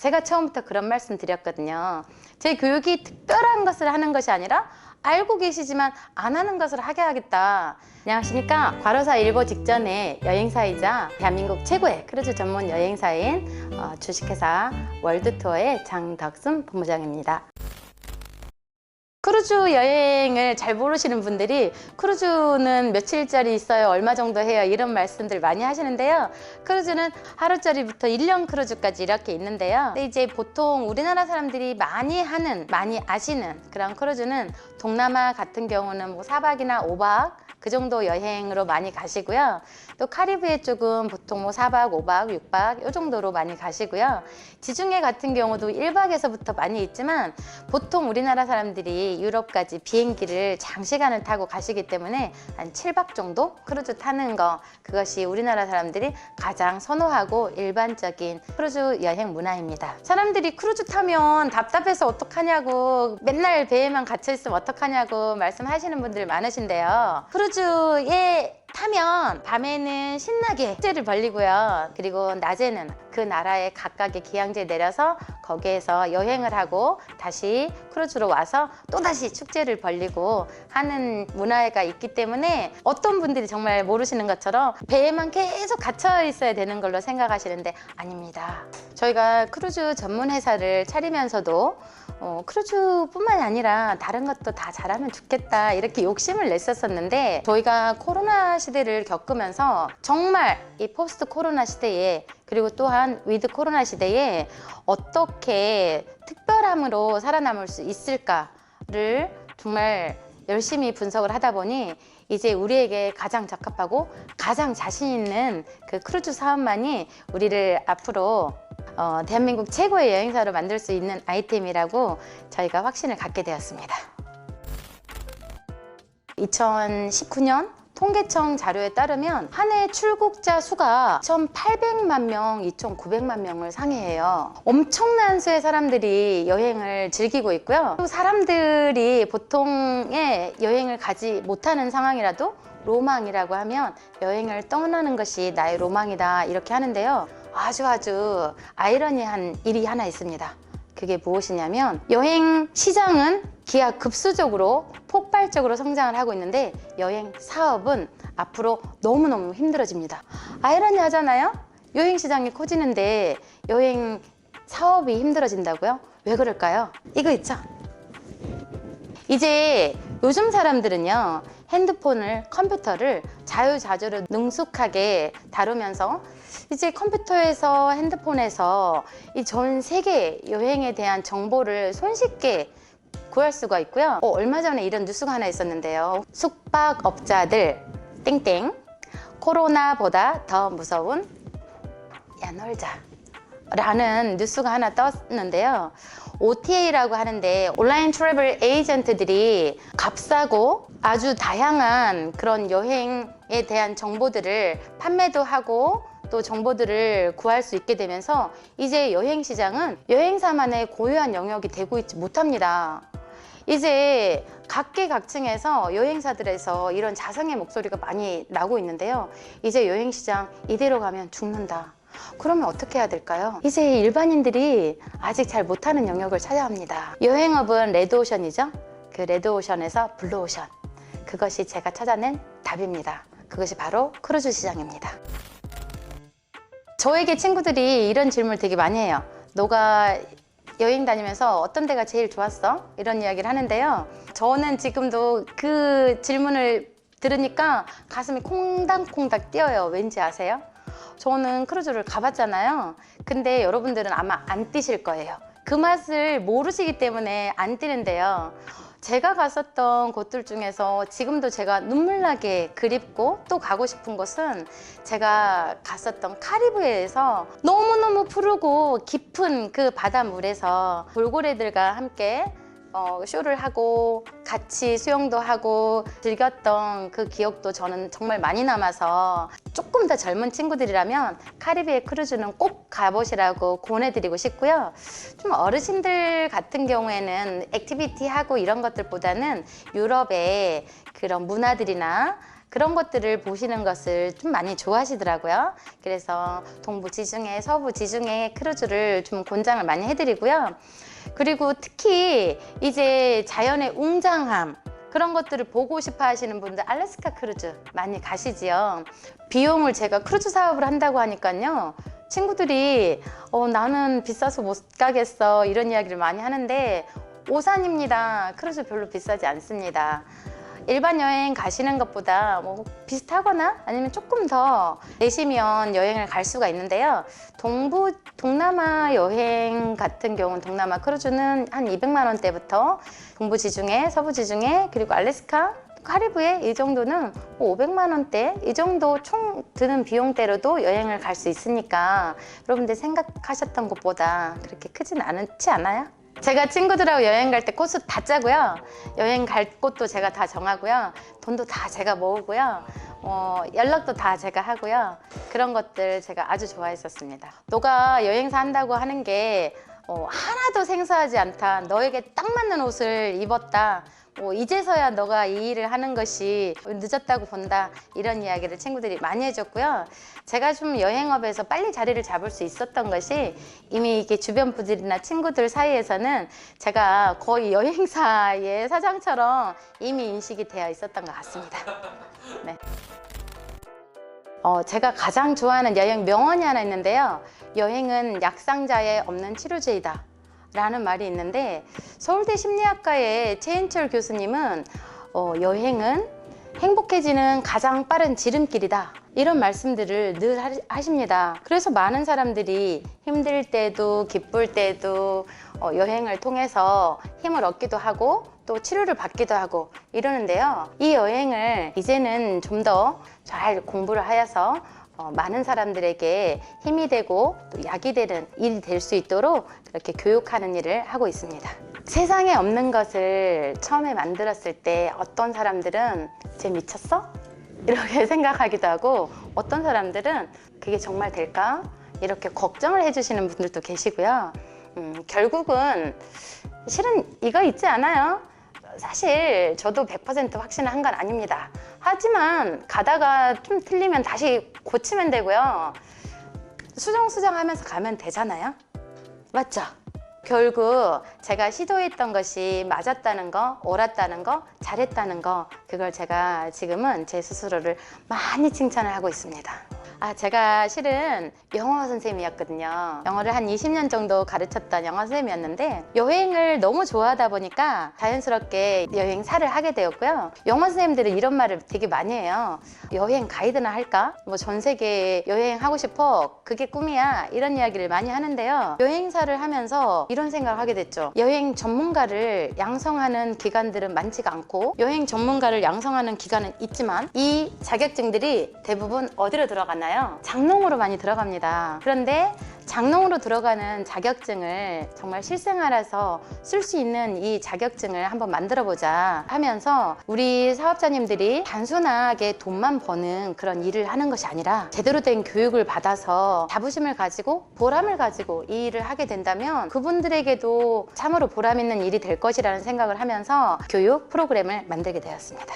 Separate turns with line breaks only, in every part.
제가 처음부터 그런 말씀 드렸거든요. 제 교육이 특별한 것을 하는 것이 아니라 알고 계시지만 안 하는 것을 하게 하겠다. 안녕하십니까. 과로사 일보 직전에 여행사이자 대한민국 최고의 크루즈 전문 여행사인 주식회사 월드투어의 장덕순 본부장입니다. 크루즈 여행을 잘 모르시는 분들이 크루즈는 며칠짜리 있어요, 얼마 정도 해요, 이런 말씀들 많이 하시는데요. 크루즈는 하루짜리부터 1년 크루즈까지 이렇게 있는데요. 근데 이제 보통 우리나라 사람들이 많이 아시는 그런 크루즈는 동남아 같은 경우는 뭐 4박이나 5박 그 정도 여행으로 많이 가시고요. 또 카리브해 쪽은 보통 뭐 4박, 5박, 6박 이 정도로 많이 가시고요. 지중해 같은 경우도 1박에서부터 많이 있지만 보통 우리나라 사람들이 유럽까지 비행기를 장시간을 타고 가시기 때문에 한 7박 정도 크루즈 타는 거, 그것이 우리나라 사람들이 가장 선호하고 일반적인 크루즈 여행 문화입니다. 사람들이 크루즈 타면 답답해서 어떡하냐고, 맨날 배에만 갇혀 있으면 어떡하냐고 말씀하시는 분들 많으신데요. 크루즈에 타면 밤에는 신나게 축제를 벌리고요. 그리고 낮에는 그 나라의 각각의 기항지에 내려서 거기에서 여행을 하고 다시 크루즈로 와서 또다시 축제를 벌리고 하는 문화가 있기 때문에 어떤 분들이 정말 모르시는 것처럼 배에만 계속 갇혀 있어야 되는 걸로 생각하시는데 아닙니다. 저희가 크루즈 전문 회사를 차리면서도 크루즈뿐만 아니라 다른 것도 다 잘하면 좋겠다 이렇게 욕심을 냈었는데, 저희가 코로나 시대를 겪으면서 정말 이 포스트 코로나 시대에, 그리고 또한 위드 코로나 시대에 어떻게 특별함으로 살아남을 수 있을까를 정말 열심히 분석을 하다 보니 이제 우리에게 가장 적합하고 가장 자신 있는 그 크루즈 사업만이 우리를 앞으로 대한민국 최고의 여행사로 만들 수 있는 아이템이라고 저희가 확신을 갖게 되었습니다. 2019년 통계청 자료에 따르면 한 해 출국자 수가 2,800만 명, 2,900만 명을 상회해요. 엄청난 수의 사람들이 여행을 즐기고 있고요. 또 사람들이 보통의 여행을 가지 못하는 상황이라도 로망이라고 하면 여행을 떠나는 것이 나의 로망이다 이렇게 하는데요. 아주 아이러니한 일이 하나 있습니다. 그게 무엇이냐면 여행 시장은 기하급수적으로 폭발적으로 성장을 하고 있는데 여행 사업은 앞으로 너무너무 힘들어집니다. 아이러니하잖아요? 여행 시장이 커지는데 여행 사업이 힘들어진다고요? 왜 그럴까요? 이거 있죠? 이제 요즘 사람들은요, 핸드폰을, 컴퓨터를 자유자재로 능숙하게 다루면서 이제 컴퓨터에서, 핸드폰에서 이 전 세계 여행에 대한 정보를 손쉽게 구할 수가 있고요. 얼마 전에 이런 뉴스가 하나 있었는데요. 숙박업자들 땡땡, 코로나보다 더 무서운 야놀자 라는 뉴스가 하나 떴는데요. OTA라고 하는데 온라인 트래블 에이전트들이 값싸고 아주 다양한 그런 여행에 대한 정보들을 판매도 하고 또 정보들을 구할 수 있게 되면서 이제 여행 시장은 여행사만의 고유한 영역이 되고 있지 못합니다. 이제 각계각층에서 여행사들에서 이런 자성의 목소리가 많이 나고 있는데요. 이제 여행 시장 이대로 가면 죽는다. 그러면 어떻게 해야 될까요? 이제 일반인들이 아직 잘 못하는 영역을 찾아야 합니다. 여행업은 레드오션이죠. 그 레드오션에서 블루오션, 그것이 제가 찾아낸 답입니다. 그것이 바로 크루즈 시장입니다. 저에게 친구들이 이런 질문을 되게 많이 해요. 너가 여행 다니면서 어떤 데가 제일 좋았어? 이런 이야기를 하는데요. 저는 지금도 그 질문을 들으니까 가슴이 콩닥콩닥 뛰어요. 왠지 아세요? 저는 크루즈를 가봤잖아요. 근데 여러분들은 아마 안 뛰실 거예요. 그 맛을 모르시기 때문에 안 뛰는데요. 제가 갔었던 곳들 중에서 지금도 제가 눈물나게 그립고 또 가고 싶은 곳은 제가 갔었던 카리브해에서 너무너무 푸르고 깊은 그 바닷물에서 돌고래들과 함께 쇼를 하고 같이 수영도 하고 즐겼던 그 기억도 저는 정말 많이 남아서 조금 더 젊은 친구들이라면 카리브해 크루즈는 꼭 가보시라고 권해드리고 싶고요. 좀 어르신들 같은 경우에는 액티비티 하고 이런 것들보다는 유럽의 그런 문화들이나 그런 것들을 보시는 것을 좀 많이 좋아하시더라고요. 그래서 동부 지중해, 서부 지중해 크루즈를 좀 권장을 많이 해드리고요. 그리고 특히 이제 자연의 웅장함, 그런 것들을 보고 싶어 하시는 분들 알래스카 크루즈 많이 가시지요. 비용을 제가 크루즈 사업을 한다고 하니까요, 친구들이 나는 비싸서 못 가겠어 이런 이야기를 많이 하는데, 오산입니다. 크루즈 별로 비싸지 않습니다. 일반 여행 가시는 것보다 뭐 비슷하거나 아니면 조금 더 내시면 여행을 갈 수가 있는데요. 동남아 여행 같은 경우는, 동남아 크루즈는 한 200만 원대부터 동부 지중해, 서부 지중해, 그리고 알래스카, 카리브해 이 정도는 500만 원대 이 정도 총 드는 비용대로도 여행을 갈 수 있으니까 여러분들 생각하셨던 것보다 그렇게 크진 않지 않아요? 제가 친구들하고 여행 갈 때 코스 다 짜고요. 여행 갈 곳도 제가 다 정하고요. 돈도 다 제가 모으고요. 연락도 다 제가 하고요. 그런 것들 제가 아주 좋아했었습니다. 너가 여행사 한다고 하는 게 하나도 생소하지 않다. 너에게 딱 맞는 옷을 입었다. 이제서야 너가 이 일을 하는 것이 늦었다고 본다. 이런 이야기를 친구들이 많이 해줬고요. 제가 좀 여행업에서 빨리 자리를 잡을 수 있었던 것이, 이미 이게 주변 분들이나 친구들 사이에서는 제가 거의 여행사의 사장처럼 이미 인식이 되어 있었던 것 같습니다. 네. 제가 가장 좋아하는 여행 명언이 하나 있는데요. 여행은 약상자에 없는 치료제이다 라는 말이 있는데, 서울대 심리학과의 최인철 교수님은 여행은 행복해지는 가장 빠른 지름길이다, 이런 말씀들을 늘 하십니다. 그래서 많은 사람들이 힘들 때도 기쁠 때도 여행을 통해서 힘을 얻기도 하고 또 치료를 받기도 하고 이러는데요. 이 여행을 이제는 좀 더 잘 공부를 하여서 많은 사람들에게 힘이 되고 또 약이 되는 일이 될 수 있도록 그렇게 교육하는 일을 하고 있습니다. 세상에 없는 것을 처음에 만들었을 때 어떤 사람들은 쟤 미쳤어? 이렇게 생각하기도 하고, 어떤 사람들은 그게 정말 될까? 이렇게 걱정을 해주시는 분들도 계시고요. 결국은 실은 이거 있지 않아요? 사실 저도 100% 확신한 건 아닙니다. 하지만 가다가 좀 틀리면 다시 고치면 되고요. 수정하면서 가면 되잖아요. 맞죠? 결국 제가 시도했던 것이 맞았다는 거, 옳았다는 거, 잘했다는 거, 그걸 제가 지금은 제 스스로를 많이 칭찬을 하고 있습니다. 제가 실은 영어 선생님이었거든요. 영어를 한 20년 정도 가르쳤던 영어 선생님이었는데, 여행을 너무 좋아하다 보니까 자연스럽게 여행사를 하게 되었고요. 영어 선생님들은 이런 말을 되게 많이 해요. 여행 가이드나 할까? 뭐 전 세계 여행하고 싶어. 그게 꿈이야. 이런 이야기를 많이 하는데요. 여행사를 하면서 이런 생각을 하게 됐죠. 여행 전문가를 양성하는 기관들은 많지가 않고, 여행 전문가를 양성하는 기관은 있지만 이 자격증들이 대부분 어디로 들어가나요? 장롱으로 많이 들어갑니다. 그런데 장롱으로 들어가는 자격증을 정말 실생활에서 쓸 수 있는 이 자격증을 한번 만들어 보자 하면서, 우리 사업자님들이 단순하게 돈만 버는 그런 일을 하는 것이 아니라 제대로 된 교육을 받아서 자부심을 가지고 보람을 가지고 이 일을 하게 된다면 그분들에게도 참으로 보람 있는 일이 될 것이라는 생각을 하면서 교육 프로그램을 만들게 되었습니다.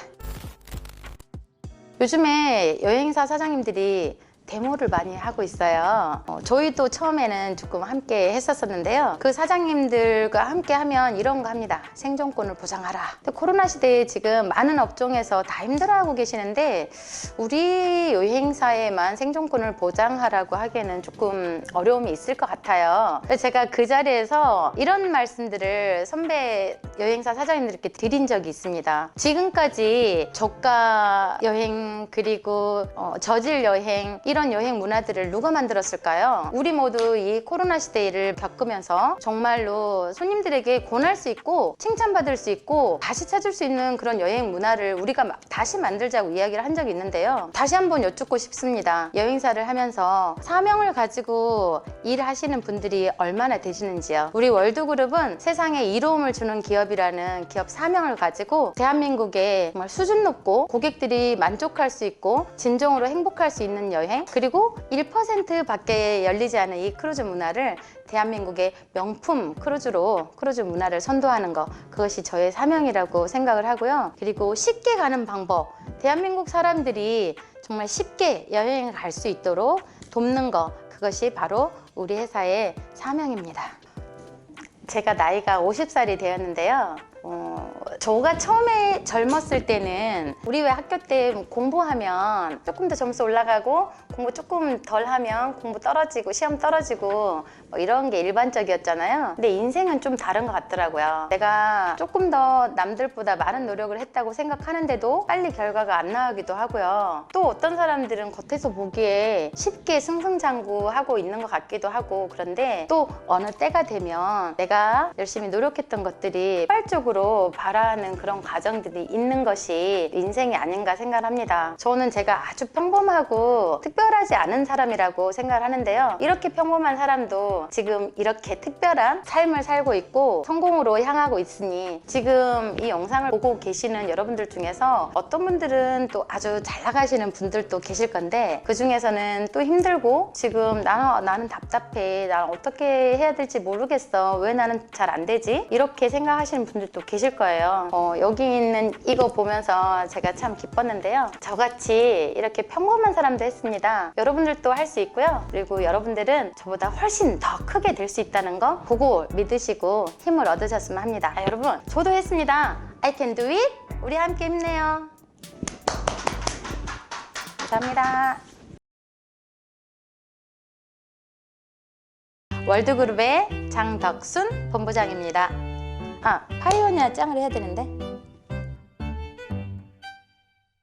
요즘에 여행사 사장님들이 데모를 많이 하고 있어요. 저희도 처음에는 조금 함께 했었는데요. 그 사장님들과 함께 하면 이런 거 합니다. 생존권을 보장하라. 코로나 시대에 지금 많은 업종에서 다 힘들어하고 계시는데, 우리 여행사에만 생존권을 보장하라고 하기에는 조금 어려움이 있을 것 같아요. 제가 그 자리에서 이런 말씀들을 선배 여행사 사장님들께 드린 적이 있습니다. 지금까지 저가 여행, 그리고 저질 여행, 이런 여행 문화들을 누가 만들었을까요? 우리 모두 이 코로나 시대를 겪으면서 정말로 손님들에게 권할 수 있고 칭찬받을 수 있고 다시 찾을 수 있는 그런 여행 문화를 우리가 다시 만들자고 이야기를 한 적이 있는데요. 다시 한번 여쭙고 싶습니다. 여행사를 하면서 사명을 가지고 일하시는 분들이 얼마나 되시는지요? 우리 월드그룹은 세상에 이로움을 주는 기업이라는 기업 사명을 가지고 대한민국에 정말 수준 높고 고객들이 만족할 수 있고 진정으로 행복할 수 있는 여행, 그리고 1%밖에 열리지 않은 이 크루즈 문화를 대한민국의 명품 크루즈로 크루즈 문화를 선도하는 거, 그것이 저의 사명이라고 생각을 하고요. 그리고 쉽게 가는 방법, 대한민국 사람들이 정말 쉽게 여행을 갈 수 있도록 돕는 거, 그것이 바로 우리 회사의 사명입니다. 제가 나이가 50살이 되었는데요. 저가 처음에 젊었을 때는 우리 왜 학교 때 공부하면 조금 더 점수 올라가고 공부 조금 덜 하면 공부 떨어지고 시험 떨어지고 뭐 이런 게 일반적이었잖아요. 근데 인생은 좀 다른 것 같더라고요. 내가 조금 더 남들보다 많은 노력을 했다고 생각하는데도 빨리 결과가 안 나오기도 하고요. 또 어떤 사람들은 겉에서 보기에 쉽게 승승장구하고 있는 것 같기도 하고, 그런데 또 어느 때가 되면 내가 열심히 노력했던 것들이 폭발적으로 발화하는 그런 과정들이 있는 것이 인생이 아닌가 생각합니다. 저는 제가 아주 평범하고 특별하지 않은 사람이라고 생각을 하는데요. 이렇게 평범한 사람도 지금 이렇게 특별한 삶을 살고 있고 성공으로 향하고 있으니, 지금 이 영상을 보고 계시는 여러분들 중에서 어떤 분들은 또 아주 잘 나가시는 분들도 계실 건데, 그 중에서는 또 힘들고 지금 나는 답답해, 난 어떻게 해야 될지 모르겠어, 왜 나는 잘 안 되지, 이렇게 생각하시는 분들도 계실 거예요. 여기 있는 이거 보면서 제가 참 기뻤는데요. 저같이 이렇게 평범한 사람도 했습니다. 여러분들도 할 수 있고요. 그리고 여러분들은 저보다 훨씬 더 크게 될 수 있다는 거 보고 믿으시고 힘을 얻으셨으면 합니다. 여러분, 저도 했습니다. I can do it. 우리 함께 힘내요. 감사합니다. 월드그룹의 장덕순 본부장입니다. 파이오니아 짱을 해야 되는데.